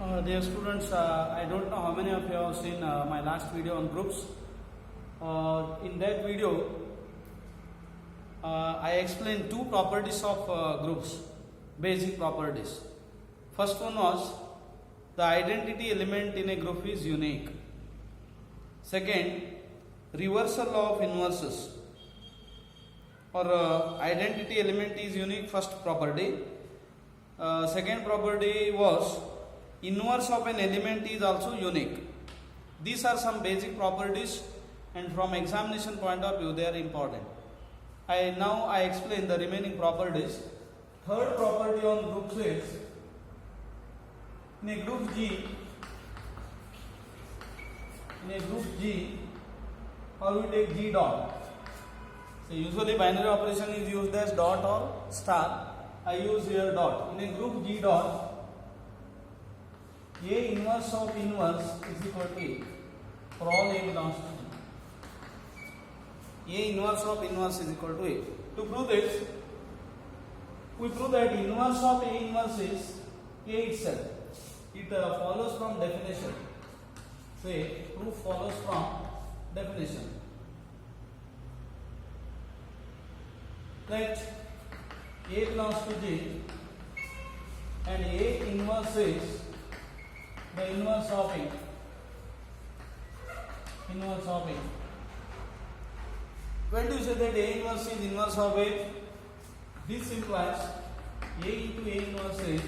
Dear students, I don't know how many of you have seen my last video on groups. In that video, I explained two properties of groups, basic properties. First one was the identity element in a group is unique. Second, reversal of inverses or identity element is unique, first property. Second property was inverse of an element is also unique. These are some basic properties, and from examination point of view they are important. Now I explain the remaining properties. Third property on groups is, in a group G, how we take G dot. So usually binary operation is used as dot or star. I use here dot. In a group G dot, A inverse of inverse is equal to A for all A belongs to G. A inverse of inverse is equal to A. To prove this, we prove that inverse of A inverse is A itself. It follows from definition. Say, proof follows from definition. Let A belongs to G and A inverse is the inverse of A. Inverse of A. When do you say that A inverse is inverse of A? This implies A into A inverse is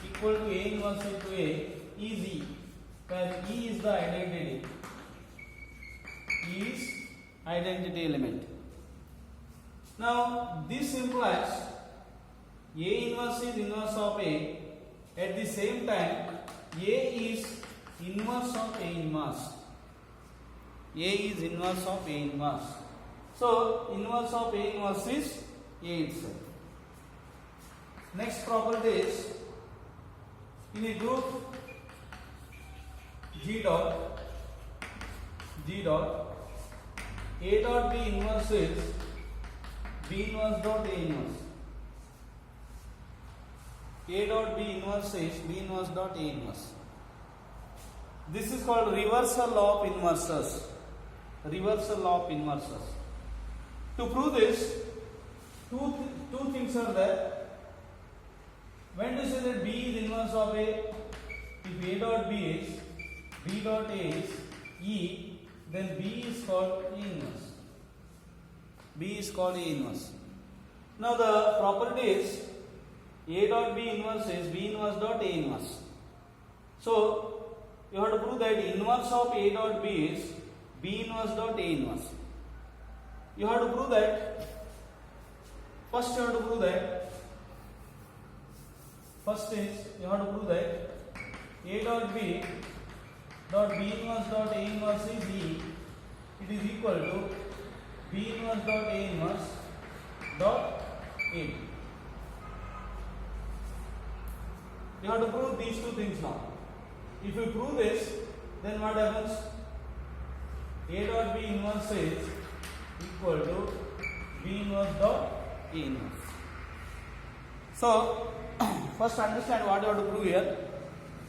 equal to A inverse into A is E, where E is the identity. E is identity element. Now this implies A inverse is inverse of A. At the same time, A is inverse of A inverse. A is inverse of A inverse. So inverse of A inverse is A itself. Next property is, in a group G dot, A dot B inverse is B inverse dot A inverse. A dot B inverse is B inverse dot A inverse. This is called reversal of inverses. Reversal of inverses. To prove this, two things are there. When to say that B is inverse of A, if A dot B is B dot A is E, then B is called A inverse. B is called A inverse. Now the property is A dot B inverse is B inverse dot A inverse. So you have to prove that inverse of A dot B is B inverse dot A inverse. You have to prove that. First you have to prove that. First is you have to prove that A dot B inverse dot A inverse is E. It is equal to B inverse dot A inverse dot A. You have to prove these two things now. If you prove this, then what happens? A dot B inverse is equal to B inverse dot A inverse. So, first understand what you have to prove here.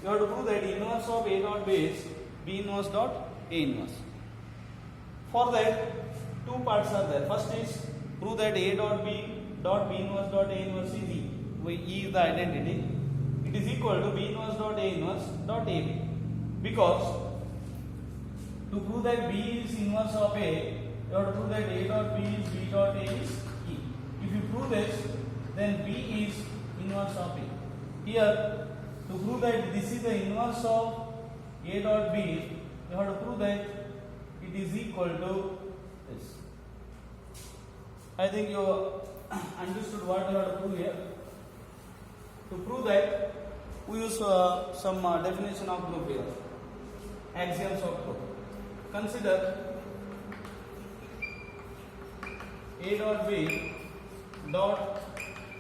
You have to prove that inverse of A dot B is B inverse dot A inverse. For that, two parts are there. First is prove that A dot B inverse dot A inverse is E. Where E is the identity. It is equal to B inverse dot A inverse dot AB. Because to prove that B is inverse of A, you have to prove that A dot B is B dot A is E. If you prove this, then B is inverse of A. Here, to prove that this is the inverse of A dot B, you have to prove that it is equal to this. I think you understood what you have to prove here. To prove that, we use some definition of group here. Axioms of group. Consider A dot B dot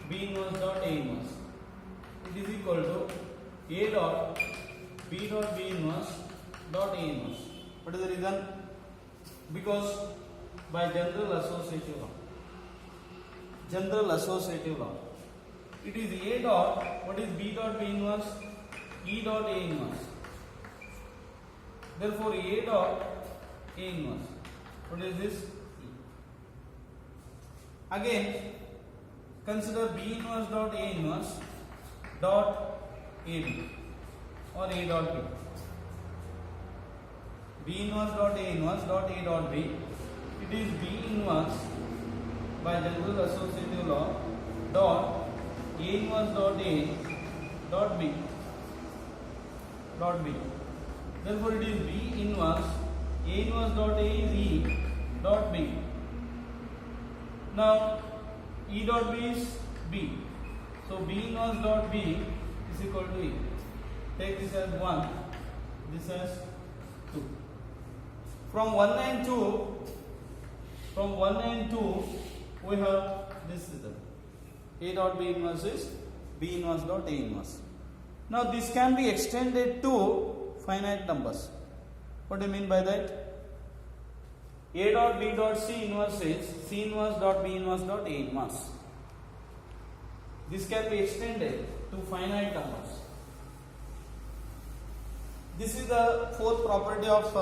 B inverse dot A inverse. It is equal to A dot B inverse dot A inverse. What is the reason? Because by general associative law. General associative law. It is A dot, what is B dot B inverse? E dot A inverse. Therefore, A dot A inverse. What is this? E. Again, consider B inverse dot A inverse dot AB or A dot B. B inverse dot A inverse dot A dot B. It is B inverse by general associative law dot A inverse dot A dot B dot B. Therefore, it is B inverse A inverse dot A is E dot B. Now, E dot B is B. So, B inverse dot B is equal to E. Take this as 1, this as 2. From 1 and 2, we have this system. A dot B inverse is B inverse dot A inverse. Now, this can be extended to finite numbers. What do you mean by that? A dot B dot C inverse is C inverse dot B inverse dot A inverse. This can be extended to finite numbers. This is the fourth property of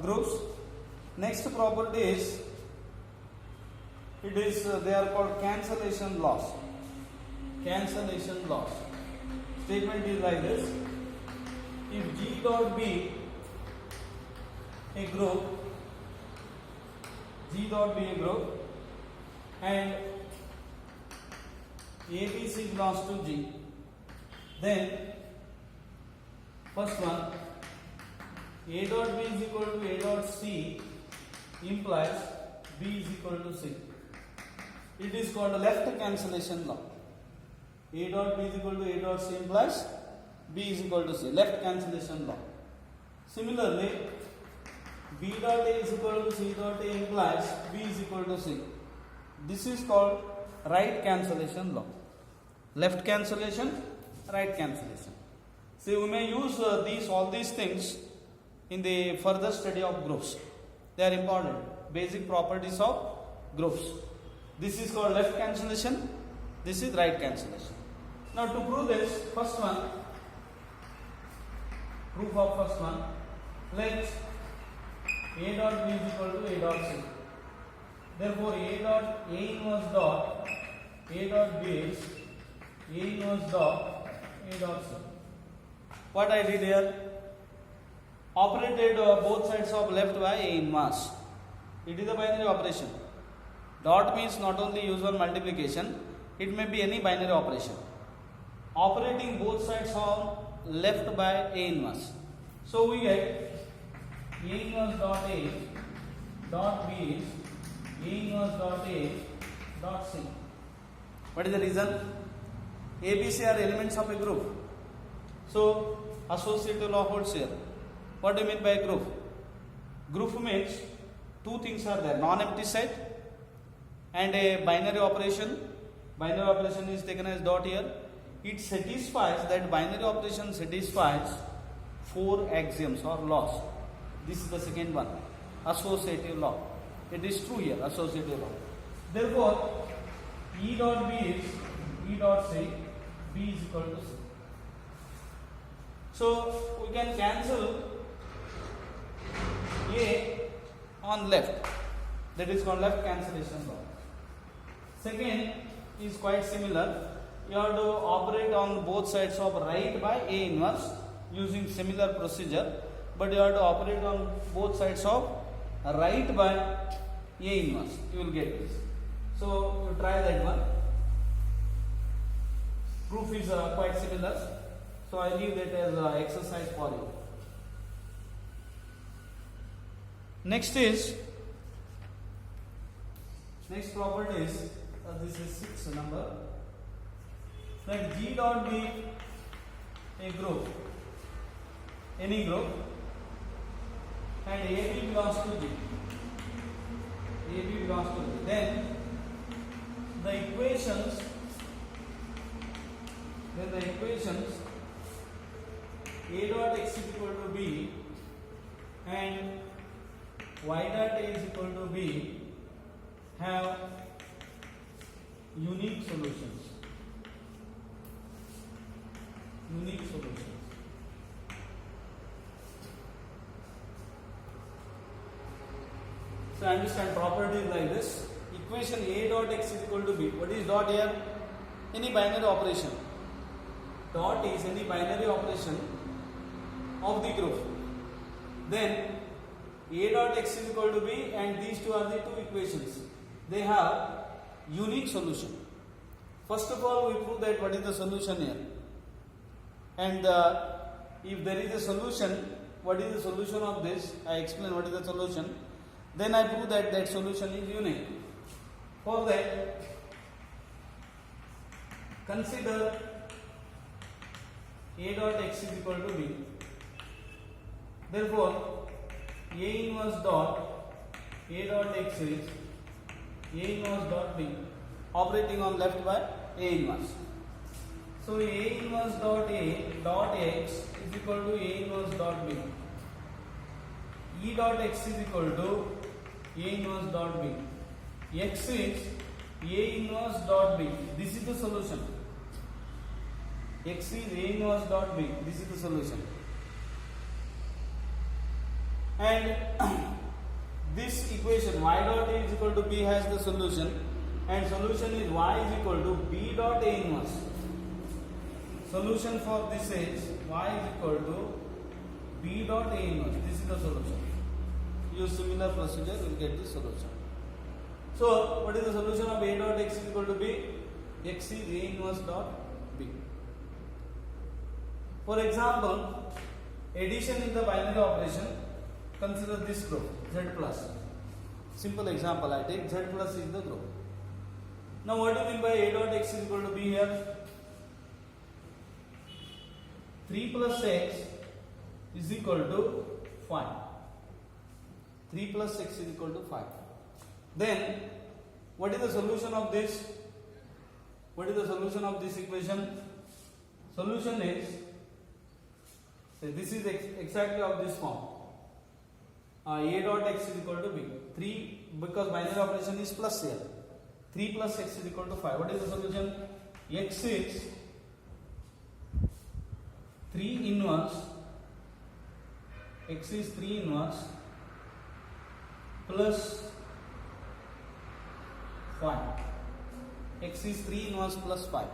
groups. Next property is, they are called cancellation laws. Cancellation laws. Statement is like this: if G dot B a group, G dot B a group, and ABC belongs to G, then first one, A dot B is equal to A dot C implies B is equal to C. It is called a left cancellation law. A dot B is equal to A dot C implies B is equal to C. Left cancellation law. Similarly, B dot A is equal to C dot A implies B is equal to C. This is called right cancellation law. Left cancellation, right cancellation. So we may use all these things in the further study of groups. They are important. Basic properties of groups. This is called left cancellation. This is right cancellation. Now to prove this, first one, proof of first one, let A dot B is equal to A dot C. Therefore, A dot A inverse dot A dot B is A inverse dot A dot C. What I did here? Operated both sides of left by A inverse. It is a binary operation. Dot means not only usual multiplication, it may be any binary operation. Operating both sides of left by A inverse. So we get A inverse dot A dot B is A inverse dot A dot C. What is the reason? A, B, C are elements of a group. So associative law holds here. What do you mean by a group? Group means two things are there: non-empty set and a binary operation. Binary operation is taken as dot here. It satisfies, that binary operation satisfies 4 axioms or laws. This is the second one, associative law. It is true here, associative law. Therefore, E dot B is E dot C, B is equal to C. So we can cancel A on left. That is called left cancellation law. Second is quite similar. You have to operate on both sides of right by A inverse using similar procedure, but you have to operate on both sides of right by A inverse. You will get this. So you try that one. Proof is quite similar. So I leave that as exercise for you. Next property is, this is 6 number, that G dot be a group, any group, and AB belongs to G. AB belongs to G. Then the equations A dot x is equal to B and y dot a is equal to B have unique solutions. So understand properties like this. Equation A dot x is equal to b. What is dot here? Any binary operation. Dot is any binary operation of the group. Then A dot x is equal to b, and these two are the two equations. They have unique solution. First of all, we prove that what is the solution here. And if there is a solution, what is the solution of this? I explain what is the solution. Then I prove that that solution is unique. For that, consider A dot x is equal to b. Therefore, A inverse dot A dot x is A inverse dot b, operating on left by A inverse. So A inverse dot A dot x is equal to A inverse dot b. E dot x is equal to A inverse dot b. X is A inverse dot b. This is the solution. X is A inverse dot b. This is the solution. And this equation y dot A is equal to b has the solution, and solution is y is equal to b dot A inverse. Solution for this is y is equal to b dot A inverse. This is the solution. Use similar procedure, we will get the solution. So, what is the solution of A dot x is equal to b? X is A inverse dot b. For example, addition in the binary operation, consider this group z plus. Simple example I take, z plus is the group. Now what do you mean by A dot x is equal to b here? 3 plus x is equal to 5. 3 plus x is equal to 5. Then what is the solution of this? What is the solution of this equation? Solution is, say this is exactly of this form. A dot x is equal to b. 3, because binary operation is plus here. 3 plus x is equal to 5. What is the solution? X is 3 inverse. X is 3 inverse plus 5. X is 3 inverse plus 5.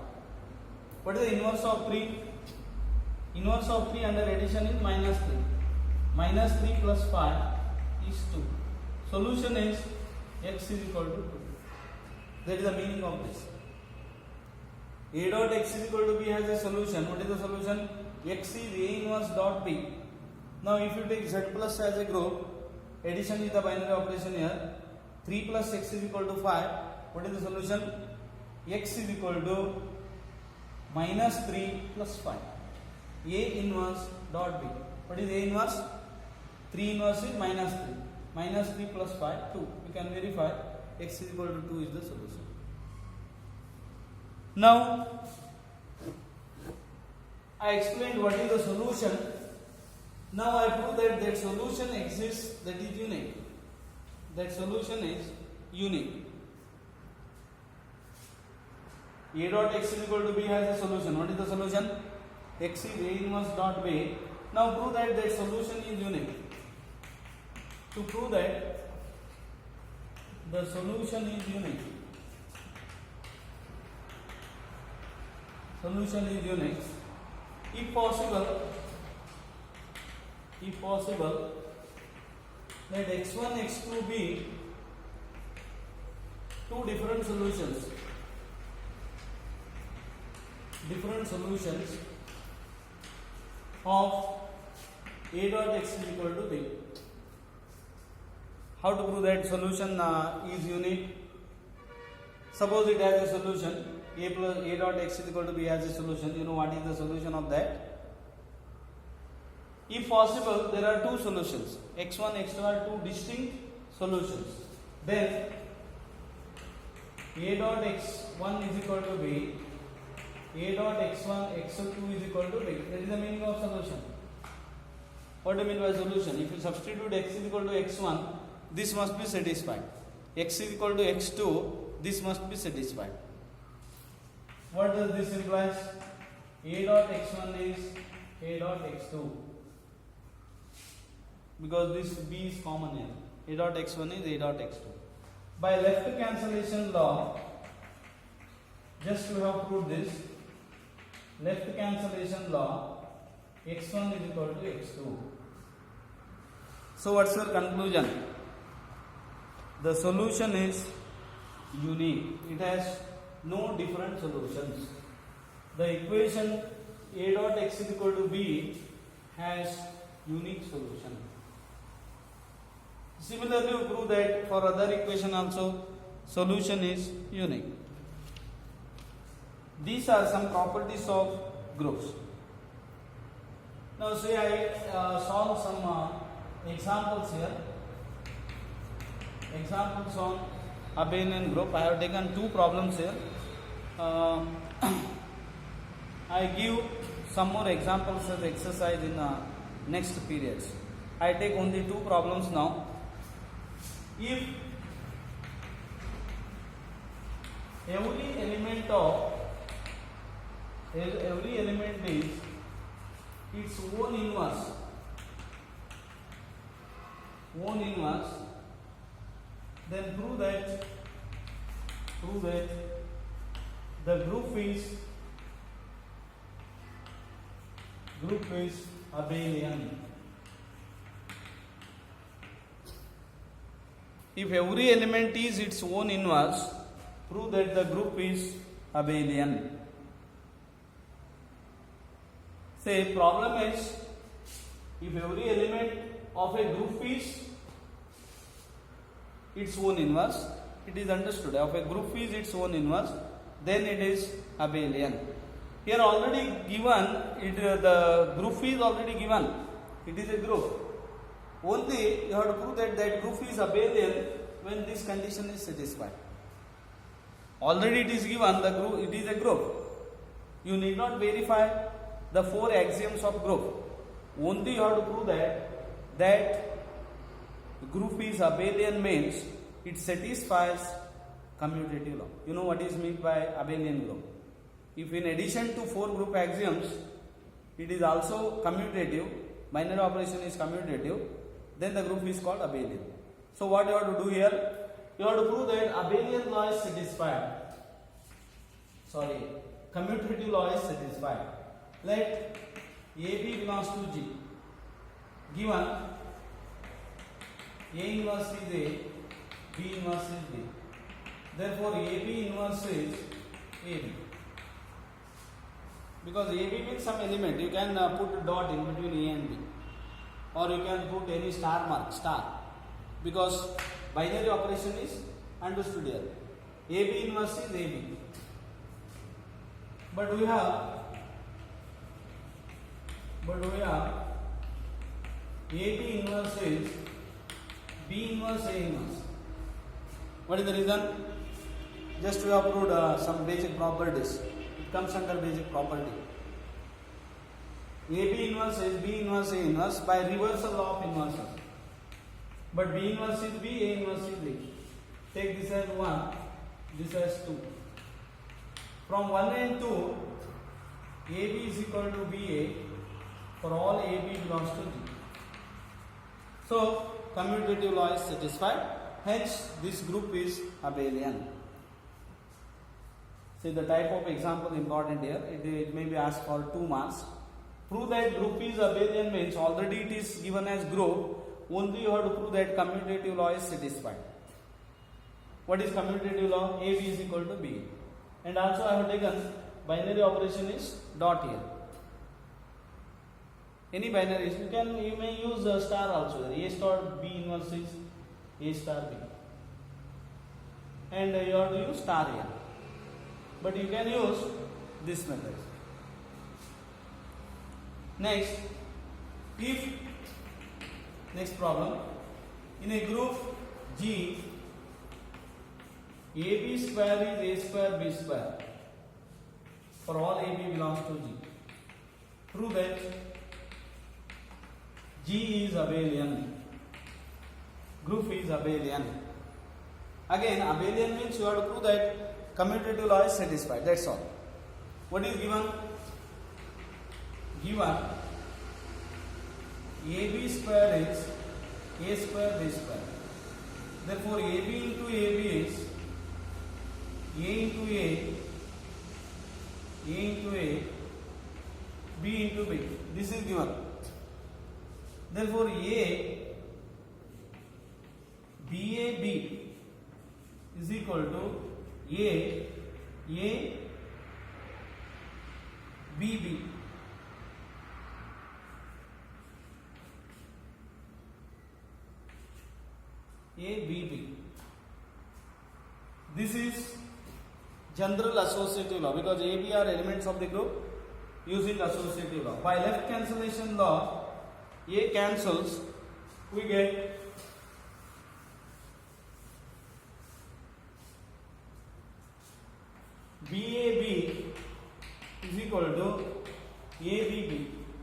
What is the inverse of 3? Inverse of 3 under addition is minus 3. Minus 3 plus 5 is 2. Solution is x is equal to 2. That is the meaning of this. A dot x is equal to b has a solution. What is the solution? X is A inverse dot b. Now if you take z plus as a group, addition is the binary operation here. 3 plus x is equal to 5. What is the solution? X is equal to minus 3 plus 5. A inverse dot b. What is A inverse? 3 inverse is minus 3. Minus 3 plus 5, 2. You can verify x is equal to 2 is the solution. Now, I explained what is the solution. Now I prove that that solution exists, that is unique. That solution is unique. A dot x is equal to b has a solution. What is the solution? X is A inverse dot b. Now prove that that solution is unique. To prove that the solution is unique, if possible, let x1, x2 be two different solutions of A dot x is equal to b. How to prove that solution is unique? Suppose it has a solution, A dot x is equal to b has a solution. You know what is the solution of that? If possible, there are two solutions. X1, x2 are two distinct solutions. Then A dot x1 is equal to b, A dot x1, x2 is equal to b. That is the meaning of solution. What do you mean by solution? If you substitute x is equal to x1, this must be satisfied. X is equal to x2, this must be satisfied. What does this imply? A dot x1 is A dot x2. Because this b is common here. A dot x1 is A dot x2. By left cancellation law, just we have proved this. Left cancellation law, x1 is equal to x2. So what's your conclusion? The solution is unique. It has no different solutions. The equation A dot x is equal to b has unique solution. Similarly, we prove that for other equation also solution is unique. These are some properties of groups. Now say I solve some examples here. Examples on abelian group. I have taken two problems here. I give some more examples as exercise in next periods. I take only two problems now. If every element is its own inverse, then prove that the group is abelian. If every element is its own inverse, prove that the group is abelian. Say problem is, if every element of a group is its own inverse, it is understood. If a group is its own inverse, then it is abelian. Here already given, the group is already given. It is a group. Only you have to prove that that group is abelian when this condition is satisfied. Already it is given, the group, it is a group. You need not verify the four axioms of group. Only you have to prove that group is abelian means it satisfies commutative law. You know what is meant by abelian group. If in addition to four group axioms, it is also commutative, binary operation is commutative, then the group is called abelian. So what you have to do here? You have to prove that abelian law is satisfied. Commutative law is satisfied. Let AB belongs to G. Given A inverse is A, B inverse is B. Therefore, AB inverse is AB. Because AB means some element, you can put a dot in between A and B, or you can put any star mark, star, because binary operation is understood here. AB inverse is AB. But we have AB inverse is B inverse A inverse. What is the reason? Just we have proved some basic properties. It comes under basic property. AB inverse is B inverse A inverse by reversal law of inversion. But B inverse is B, A inverse is B. Take this as 1, this as 2. From 1 and 2, AB is equal to BA for all AB belongs to G. So, commutative law is satisfied. Hence, this group is abelian. See the type of example important here. It may be asked for 2 marks. Prove that group is abelian means already it is given as group. Only you have to prove that commutative law is satisfied. What is commutative law? AB is equal to B. And also I have taken binary operation is dot here. Any binary, you may use a star also. A star B inverse is A star B. And you have to use star here. But you can use this method. Next problem. In a group G, AB square is A square B square for all AB belongs to G. Prove that G is abelian. Group is abelian. Again, abelian means you have to prove that commutative law is satisfied. That's all. What is given? Given AB square is A square B square. Therefore, AB into AB is A into A, A into A, B into B. This is given. Therefore, BAB is equal to A BB. ABB. This is general associative law because AB are elements of the group using associative law. By left cancellation law, A cancels, we get BAB is equal to ABB.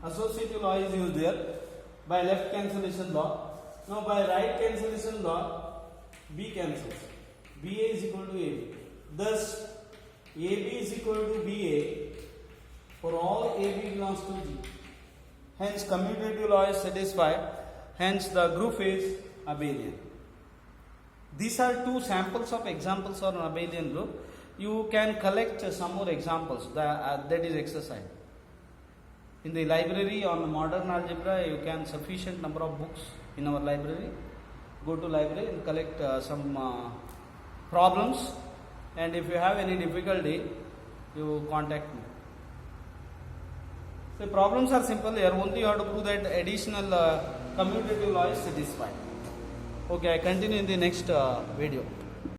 Associative law is used there by left cancellation law. Now by right cancellation law, B cancels. BA is equal to AB. Thus, AB is equal to BA for all AB belongs to G. Hence, commutative law is satisfied. Hence, the group is abelian. These are two samples of examples of an abelian group. You can collect some more examples. That is exercise. In the library on modern algebra, you can sufficient number of books in our library. Go to library and collect some problems. And if you have any difficulty, you contact me. The problems are simple. Here only you have to prove that additional commutative law is satisfied. Okay, I continue in the next video.